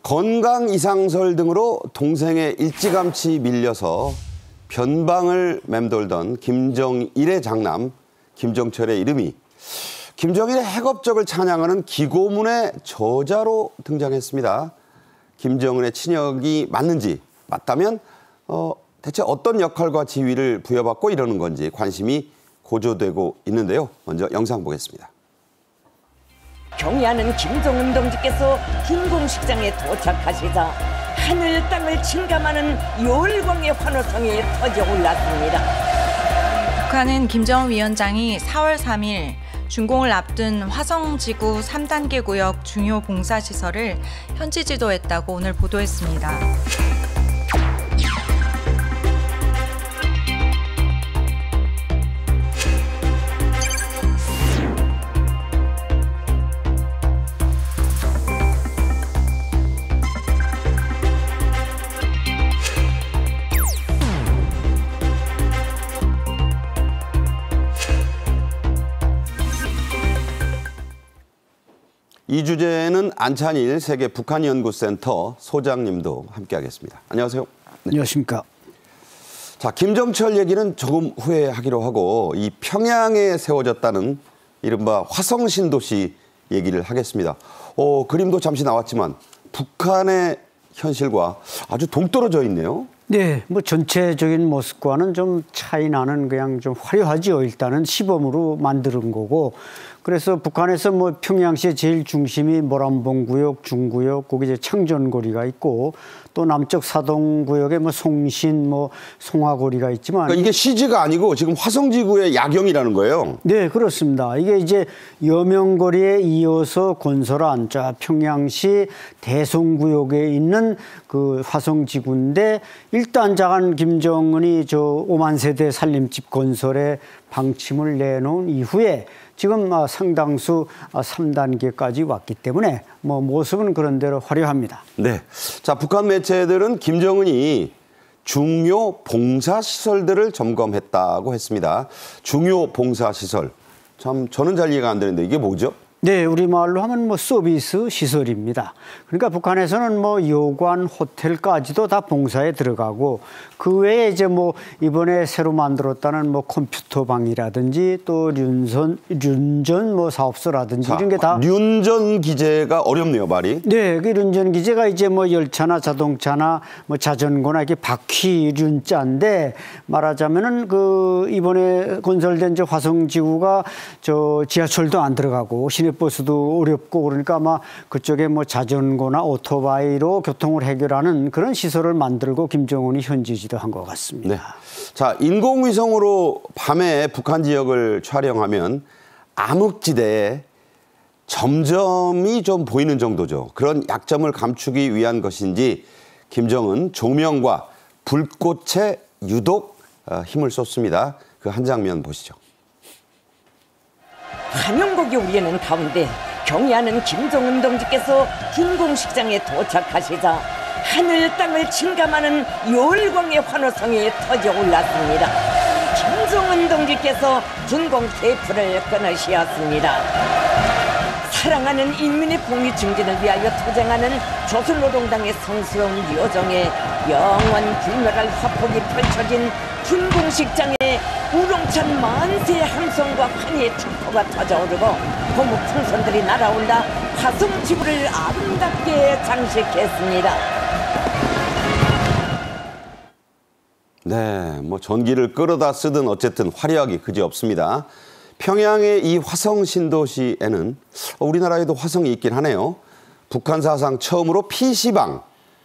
건강 이상설 등으로 동생의 일찌감치 밀려서 변방을 맴돌던 김정일의 장남 김정철의 이름이 김정일의 핵업적을 찬양하는 기고문의 저자로 등장했습니다. 김정은의 친역이 맞는지, 맞다면 대체 어떤 역할과 지위를 부여받고 이러는 건지 관심이 고조되고 있는데요. 먼저 영상 보겠습니다. 경의하는 김정은 동지께서 김공식장에 도착하시자 하늘 땅을 침감하는 열광의 환호성이 터져 올랐습니다. 북한은 김정은 위원장이 4월 3일 준공을 앞둔 화성지구 3단계 구역 중요 봉사시설을 현지 지도했다고 오늘 보도했습니다. 이 주제는 안찬일 세계 북한연구센터 소장님도 함께하겠습니다. 안녕하세요. 네. 안녕하십니까. 자, 김정철 얘기는 조금 후에 하기로 하고 이 평양에 세워졌다는 이른바 화성신도시 얘기를 하겠습니다. 그림도 잠시 나왔지만 북한의 현실과 아주 동떨어져 있네요. 네, 뭐 전체적인 모습과는 좀 차이 나는 그냥 좀 화려하지요. 일단은 시범으로 만드는 거고. 그래서 북한에서 뭐 평양시의 제일 중심이 모란봉구역, 중구역, 거기 이제 창전거리가 있고 또 남쪽 사동구역에 뭐 송신, 뭐 송화거리가 있지만 그러니까 이게 CG가 아니고 지금 화성지구의 야경이라는 거예요. 네, 그렇습니다. 이게 이제 여명거리에 이어서 건설한 평양시 대송구역에 있는 그 화성지구인데 일단 자간 김정은이 5만 세대 살림집 건설에 방침을 내놓은 이후에 지금 상당수 3단계까지 왔기 때문에 뭐 모습은 그런 대로 화려합니다. 네. 자, 북한 매체들은 김정은이 중요 봉사시설들을 점검했다고 했습니다. 중요 봉사시설. 참 저는 잘 이해가 안 되는데 이게 뭐죠? 네, 우리말로 하면 뭐 서비스 시설입니다. 그러니까 북한에서는 뭐 여관, 호텔까지도 다 봉사에 들어가고 그 외에 이제 뭐 이번에 새로 만들었다는 뭐 컴퓨터방이라든지 또 륜전 뭐 사업소라든지 이런 게 다 륜전 기재가 어렵네요, 말이. 네, 그 륜전 기재가 이제 뭐 열차나 자동차나 뭐 자전거나 이렇게 바퀴 륜자인데 말하자면은 그 이번에 건설된 화성지구가 지하철도 안 들어가고 버스도 어렵고 그러니까 아마 그쪽에 뭐 자전거나 오토바이로 교통을 해결하는 그런 시설을 만들고 김정은이 현지 지도한 것 같습니다. 네. 자, 인공위성으로 밤에 북한 지역을 촬영하면 암흑지대에 점점이 좀 보이는 정도죠. 그런 약점을 감추기 위한 것인지 김정은 조명과 불꽃에 유독 힘을 쏟습니다. 그 한 장면 보시죠. 환영곡이 울리는 가운데 경의하는 김정은 동지께서 김공식장에 도착하시자 하늘 땅을 침감하는 열광의 환호성이 터져 올랐습니다. 김정은 동지께서 준공 테이프를 끊으시었습니다. 사랑하는 인민의 공의 증진을 위하여 투쟁하는 조선노동당의 성스러운 여정에 영원 불멸할 화폭이 펼쳐진 김공식장에 우렁찬 만세의 함성과 환희의 축포가 터져오르고 고무 풍선들이 날아올라 화성지구를 아름답게 장식했습니다. 네, 뭐 전기를 끌어다 쓰든 어쨌든 화려하기 그지없습니다. 평양의 이 화성 신도시에는 우리나라에도 화성이 있긴 하네요. 북한 사상 처음으로 PC방,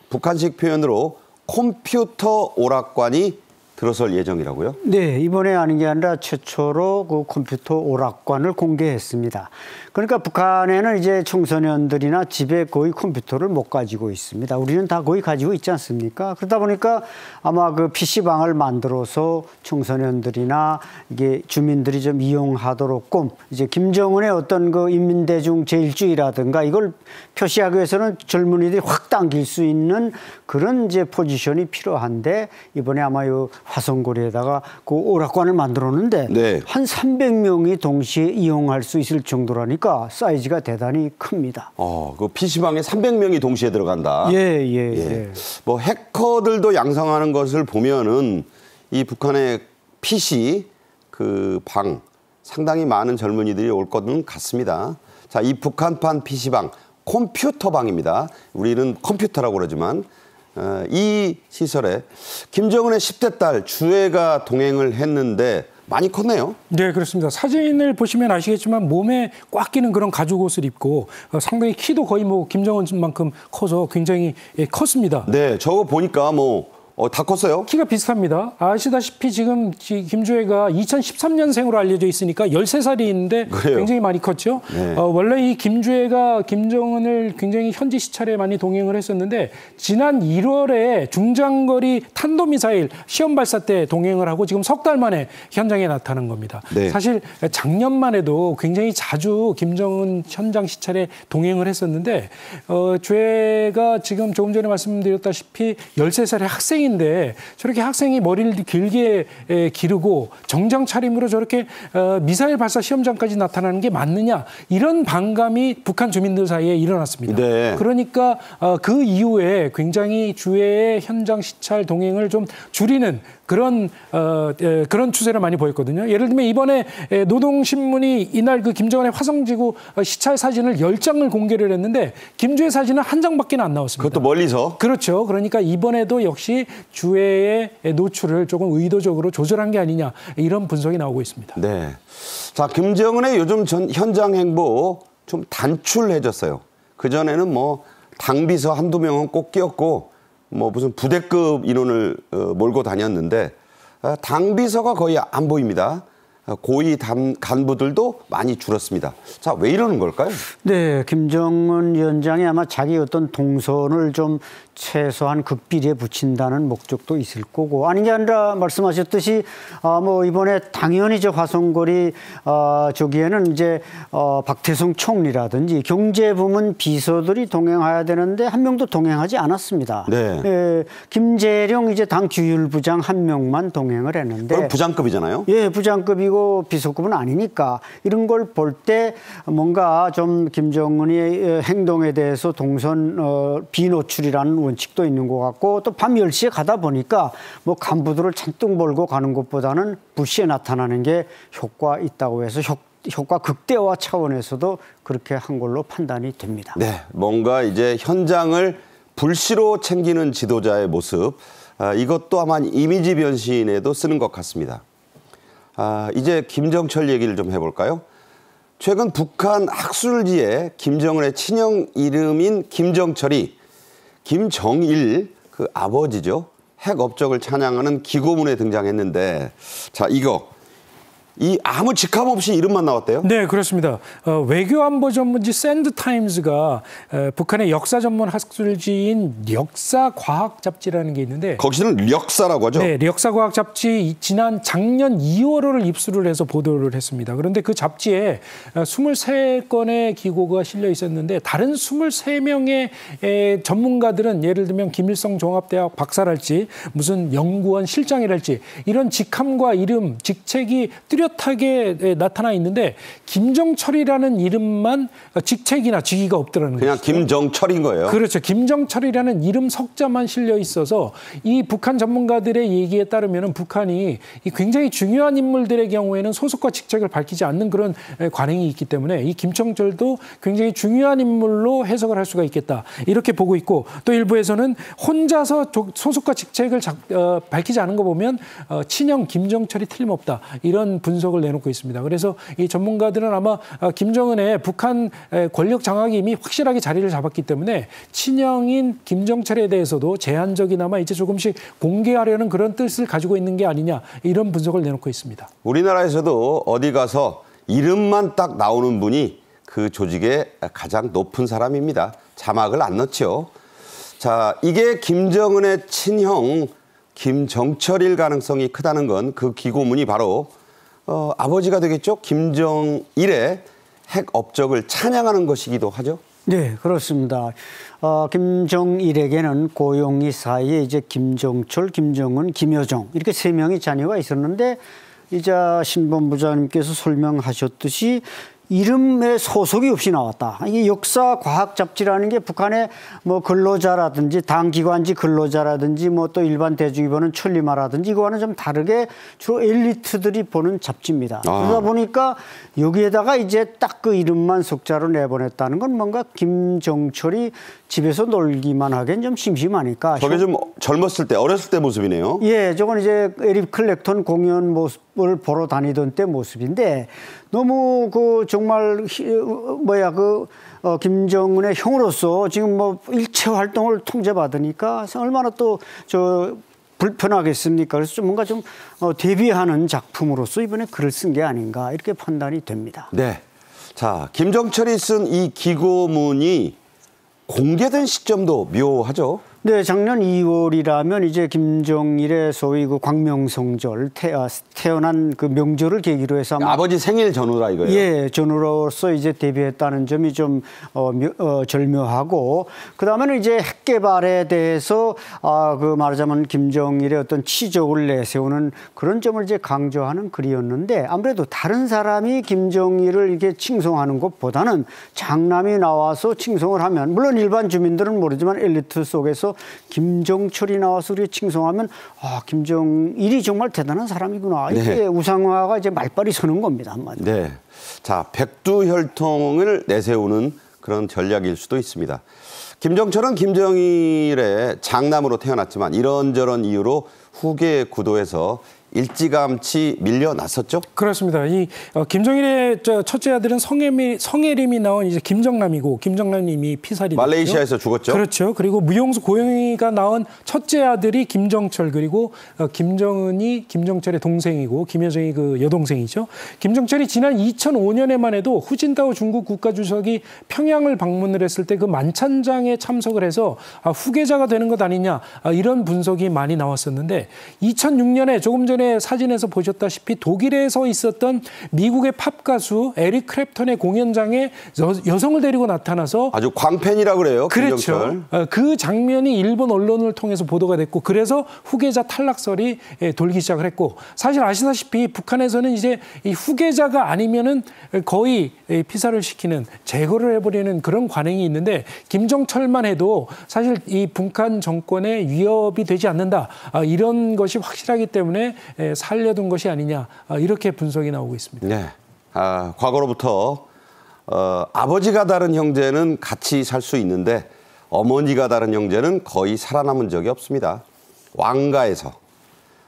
북한식 표현으로 컴퓨터 오락관이 들어설 예정이라고요? 네, 이번에 아닌 게 아니라 최초로 그 컴퓨터 오락관을 공개했습니다. 그러니까 북한에는 이제 청소년들이나 집에 거의 컴퓨터를 못 가지고 있습니다. 우리는 다 거의 가지고 있지 않습니까? 그러다 보니까 아마 그 PC방을 만들어서 청소년들이나 이게 주민들이 좀 이용하도록 이제 김정은의 어떤 그 인민대중 제일주의라든가 이걸 표시하기 위해서는 젊은이들이 확 당길 수 있는 그런 이제 포지션이 필요한데 이번에 아마 이 화성고리에다가 그 오락관을 만들었는데 네. 한 300명이 동시에 이용할 수 있을 정도라니까 사이즈가 대단히 큽니다. 그 PC방에 300명이 동시에 들어간다. 예. 뭐 해커들도 양성하는 것을 보면은 이 북한의 PC 그 방 상당히 많은 젊은이들이 올 것은 같습니다. 자, 이 북한판 PC방 컴퓨터방입니다. 우리는 컴퓨터라고 그러지만 이 시설에 김정은의 10대 딸 주애가 동행을 했는데 많이 컸네요. 네, 그렇습니다. 사진을 보시면 아시겠지만 몸에 꽉 끼는 그런 가죽 옷을 입고 상당히 키도 거의 뭐 김정은만큼 커서 굉장히 컸습니다. 네, 저거 보니까 다 컸어요? 키가 비슷합니다. 아시다시피 지금 김주애가 2013년생으로 알려져 있으니까 13살이 그래요? 굉장히 많이 컸죠. 네. 원래 이 김주애가 김정은을 굉장히 현지 시찰에 많이 동행을 했었는데 지난 1월에 중장거리 탄도미사일 시험 발사 때 동행을 하고 지금 석 달 만에 현장에 나타난 겁니다. 네. 사실 작년만 해도 굉장히 자주 김정은 현장 시찰에 동행을 했었는데 주애가 지금 조금 전에 말씀드렸다시피 13살의 학생인데 저렇게 학생이 머리를 길게 기르고 정장 차림으로 저렇게 미사일 발사 시험장까지 나타나는 게 맞느냐 이런 반감이 북한 주민들 사이에 일어났습니다. 네. 그러니까 그 이후에 굉장히 주애의 현장 시찰 동행을 좀 줄이는 그런 추세를 많이 보였거든요. 예를 들면 이번에 노동신문이 이날 그 김정은의 화성지구 시찰 사진을 10장을 공개를 했는데 김주애 사진은 한 장밖에 안 나왔습니다. 그것도 멀리서? 그렇죠. 그러니까 이번에도 역시 주애의 노출을 조금 의도적으로 조절한 게 아니냐 이런 분석이 나오고 있습니다. 네. 자, 김정은의 요즘 현장 행보 좀 단출해졌어요. 그전에는 당비서 한두 명은 꼭 끼었고 무슨 부대급 인원을 몰고 다녔는데 당비서가 거의 안 보입니다. 고위 간부들도 많이 줄었습니다. 자, 왜 이러는 걸까요? 네, 김정은 위원장이 아마 자기 어떤 동선을 좀 최소한 극비리에 붙인다는 목적도 있을 거고 아닌 게 아니라 말씀하셨듯이 이번에 당연히 저 화성고리 저기에는 이제 박태성 총리라든지 경제부문 비서들이 동행해야 되는데 한 명도 동행하지 않았습니다. 네. 예, 김재룡 이제 당 규율부장 한 명만 동행을 했는데 그럼 부장급이잖아요. 예, 부장급이고 비서급은 아니니까 이런 걸 볼 때 뭔가 좀 김정은의 행동에 대해서 동선 비노출이라는 원칙도 있는 것 같고 또 밤 10시에 가다 보니까 간부들을 잔뜩 몰고 가는 것보다는 부시에 나타나는 게 효과 있다고 해서 효과 극대화 차원에서도 그렇게 한 걸로 판단이 됩니다. 네, 뭔가 이제 현장을 불시로 챙기는 지도자의 모습 이것도 아마 이미지 변신에도 쓰는 것 같습니다. 이제 김정철 얘기를 좀 해볼까요? 최근 북한 학술지에 김정은의 친형 이름인 김정철이 김정일 그 아버지죠. 핵 업적을 찬양하는 기고문에 등장했는데 자 이 아무 직함 없이 이름만 나왔대요? 네, 그렇습니다. 외교안보 전문지 샌드타임즈가 북한의 역사 전문 학술지인 역사과학 잡지라는 게 있는데 거기서는 역사라고 하죠? 네, 역사과학 잡지 작년 2월호를 입수를 해서 보도를 했습니다. 그런데 그 잡지에 23건의 기고가 실려 있었는데 다른 23명의 전문가들은 예를 들면 김일성 종합대학 박사랄지 무슨 연구원 실장이랄지 이런 직함과 이름, 직책이 뚜렷하게 나타나 있는데 김정철이라는 이름만 직책이나 직위가 없더라는 거죠. 그냥 김정철인 거예요. 그렇죠. 김정철이라는 이름 석자만 실려 있어서 이 북한 전문가들의 얘기에 따르면 북한이 굉장히 중요한 인물들의 경우에는 소속과 직책을 밝히지 않는 그런 관행이 있기 때문에 이 김정철도 굉장히 중요한 인물로 해석을 할 수가 있겠다. 이렇게 보고 있고 또 일부에서는 혼자서 소속과 직책을 밝히지 않은 거 보면 친형 김정철이 틀림없다. 이런 분석을 내놓고 있습니다. 그래서 이 전문가들은 아마 김정은의 북한 권력 장악이 이미 확실하게 자리를 잡았기 때문에 친형인 김정철에 대해서도 제한적이나마 이제 조금씩 공개하려는 그런 뜻을 가지고 있는 게 아니냐 이런 분석을 내놓고 있습니다. 우리나라에서도 어디 가서 이름만 딱 나오는 분이 그 조직의 가장 높은 사람입니다. 자막을 안 넣죠. 자, 이게 김정은의 친형 김정철일 가능성이 크다는 건 그 기고문이 바로 아버지가 되겠죠. 김정일의 핵 업적을 찬양하는 것이기도 하죠. 네, 그렇습니다. 김정일에게는 고용이 사이에 이제 김정철, 김정은, 김여정 이렇게 3명의 자녀가 있었는데 이자 신본부장님께서 설명하셨듯이 이름에 소속이 없이 나왔다. 이게 역사 과학 잡지라는 게 북한의 뭐 근로자라든지 당기관지 근로자라든지 뭐 또 일반 대중이 보는 천리마라든지 이거와는 좀 다르게 주로 엘리트들이 보는 잡지입니다. 그러다 보니까 여기에다가 이제 딱 그 이름만 석자로 내보냈다는 건 뭔가 김정철이 집에서 놀기만 하기엔 좀 심심하니까. 저게 좀 젊었을 때, 어렸을 때 모습이네요. 예, 저건 이제 에릭 클랩턴 공연 모습을 보러 다니던 때 모습인데 너무 그 정말 김정은의 형으로서 지금 뭐 일체 활동을 통제받으니까 얼마나 또 불편하겠습니까? 그래서 좀 뭔가 좀 대비하는 작품으로서 이번에 글을 쓴 게 아닌가 이렇게 판단이 됩니다. 네. 자, 김정철이 쓴 이 기고문이 공개된 시점도 묘하죠. 네, 작년 2월이라면 이제 김정일의 소위 그 광명성절 태어난 그 명절을 계기로 해서 아버지 생일 전후라 이거예요. 예, 전후로서 이제 데뷔했다는 점이 좀 절묘하고 그 다음에는 이제 핵 개발에 대해서 그 말하자면 김정일의 어떤 치적을 내세우는 그런 점을 이제 강조하는 글이었는데 아무래도 다른 사람이 김정일을 이렇게 칭송하는 것보다는 장남이 나와서 칭송을 하면 물론 일반 주민들은 모르지만 엘리트 속에서 김정철이 나와서 우리 칭송하면 김정일이 정말 대단한 사람이구나 이렇게 네. 우상화가 이제 말빨이 서는 겁니다 한마디로. 네, 자 백두혈통을 내세우는 그런 전략일 수도 있습니다. 김정철은 김정일의 장남으로 태어났지만 이런저런 이유로 후계 구도에서 일찌감치 밀려났었죠? 그렇습니다. 이 김정일의 첫째 아들은 성혜림이 나온 이제 김정남이고 김정남님이 피살이 말레이시아에서 죽었죠. 그렇죠. 그리고 무용수 고영희가 낳은 첫째 아들이 김정철 그리고 김정은이 김정철의 동생이고 김여정이 그 여동생이죠. 김정철이 지난 2005년에만 해도 후진타오 중국 국가주석이 평양을 방문을 했을 때 그 만찬장에 참석을 해서 후계자가 되는 것 아니냐 이런 분석이 많이 나왔었는데 2006년에 조금 전에 사진에서 보셨다시피 독일에서 있었던 미국의 팝 가수 에릭 클랩턴의 공연장에 여성을 데리고 나타나서 아주 광팬이라고 그래요. 그렇죠. 그 장면이 일본 언론을 통해서 보도가 됐고 그래서 후계자 탈락설이 돌기 시작을 했고 사실 아시다시피 북한에서는 이제 이 후계자가 아니면은 거의 피살을 시키는 제거를 해버리는 그런 관행이 있는데 김정철만 해도 사실 이 북한 정권에 위협이 되지 않는다 이런 것이 확실하기 때문에 살려둔 것이 아니냐 이렇게 분석이 나오고 있습니다. 네, 과거로부터 아버지가 다른 형제는 같이 살 수 있는데 어머니가 다른 형제는 거의 살아남은 적이 없습니다. 왕가에서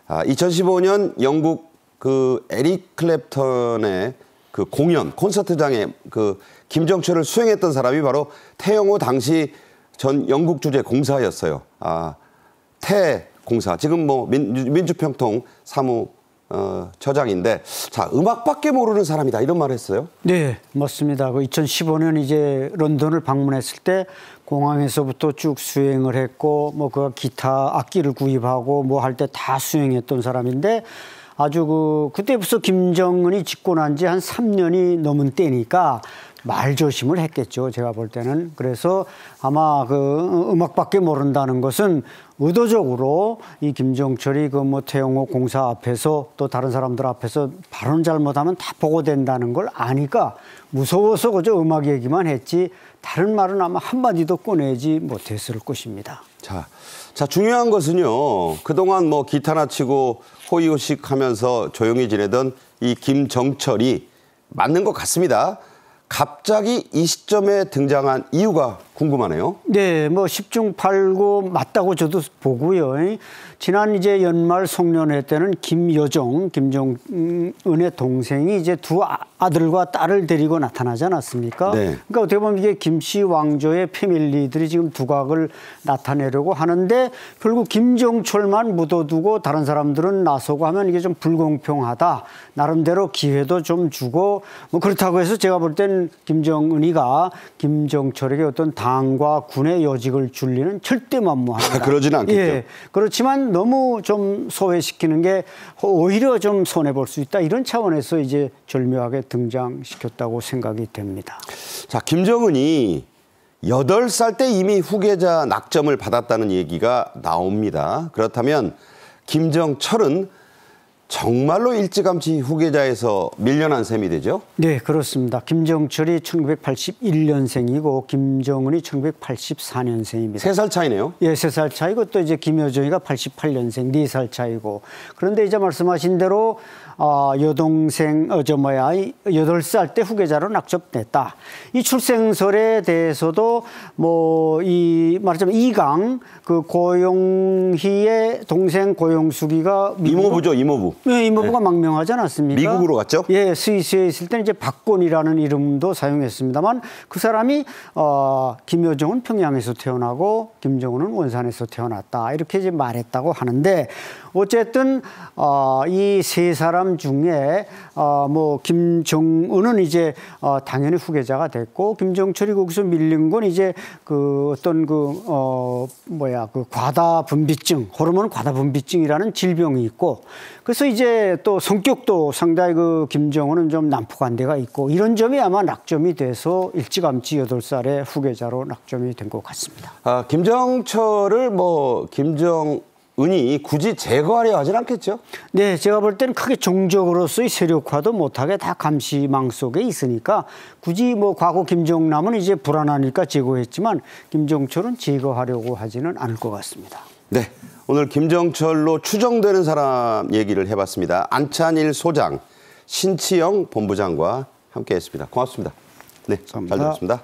2015년 영국 그 에릭 클랩턴의 그 공연 콘서트장에 그 김정철을 수행했던 사람이 바로 태영호 당시 전 영국 주재 공사였어요. 태 공사 지금 뭐 민주평통 사무 처장인데 자 음악밖에 모르는 사람이다 이런 말을 했어요. 네, 맞습니다. 그 2015년 이제 런던을 방문했을 때 공항에서부터 쭉 수행을 했고 뭐 그 기타 악기를 구입하고 뭐 할 때 다 수행했던 사람인데 아주 그때부터 김정은이 집권 한 지 한 3년이 넘은 때니까 말조심을 했겠죠. 제가 볼 때는. 그래서 아마 그 음악밖에 모른다는 것은 의도적으로 이 김정철이 그 뭐 태영호 공사 앞에서 또 다른 사람들 앞에서 발언 잘못하면 다 보고된다는 걸 아니까 무서워서 그저 음악 얘기만 했지 다른 말은 아마 한마디도 꺼내지 못했을 것입니다. 자, 중요한 것은요. 그동안 뭐 기타나 치고 호의호식 하면서 조용히 지내던 이 김정철이 맞는 것 같습니다. 갑자기 이 시점에 등장한 이유가 궁금하네요. 네, 뭐 10중 8구 맞다고 저도 보고요. 지난 이제 연말 송년회 때는 김여정, 김정은의 동생이 이제 두 아들과 딸을 데리고 나타나지 않았습니까? 네. 그러니까 어떻게 보면 이게 김씨 왕조의 패밀리들이 지금 두각을 나타내려고 하는데 결국 김정철만 묻어두고 다른 사람들은 나서고 하면 이게 좀 불공평하다. 나름대로 기회도 좀 주고 뭐 그렇다고 해서 제가 볼 땐 김정은이가 김정철에게 어떤 당과 군의 요직을 줄 리는 절대 만무합니다. 그러지는 않겠죠. 예, 그렇지만 너무 좀 소외시키는 게 오히려 좀 손해볼 수 있다. 이런 차원에서 이제 절묘하게 등장시켰다고 생각이 됩니다. 자, 김정은이 8살 때 이미 후계자 낙점을 받았다는 얘기가 나옵니다. 그렇다면 김정철은 정말로 일찌감치 후계자에서 밀려난 셈이 되죠? 네, 그렇습니다. 김정철이 1981년생이고 김정은이 1984년생입니다. 3살 차이네요. 예, 3살 차이고 또 이제 김여정이가 88년생 4살 차이고. 그런데 이제 말씀하신 대로 여동생 8살 때 후계자로 낙점됐다. 이 출생설에 대해서도 말하자면 이강 그 고용희의 동생 고용숙이가 이모부죠, 이모부. 네, 이모부가 망명하지 않았습니까? 미국으로 갔죠? 예, 스위스에 있을 때는 이제 박곤이라는 이름도 사용했습니다만 그 사람이 김여정은 평양에서 태어나고 김정은은 원산에서 태어났다. 이렇게 이제 말했다고 하는데 어쨌든 이 세 사람 중에 김정은은 이제 당연히 후계자가 됐고 김정철이 거기서 밀린 건 이제 그 어떤 과다분비증, 호르몬 과다분비증이라는 질병이 있고 그래서 이제 또 성격도 상당히 그 김정은은 좀 난폭한 데가 있고 이런 점이 아마 낙점이 돼서 일찌감치 8살에 후계자로 낙점이 된 것 같습니다. 김정철을 김정은이 굳이 제거하려 하진 않겠죠? 네, 제가 볼 때는 크게 종족으로서의 세력화도 못하게 다 감시망 속에 있으니까 굳이 과거 김정남은 이제 불안하니까 제거했지만 김정철은 제거하려고 하지는 않을 것 같습니다. 네, 오늘 김정철로 추정되는 사람 얘기를 해봤습니다. 안찬일 소장, 신치영 본부장과 함께했습니다. 고맙습니다. 네, 잘 들었습니다.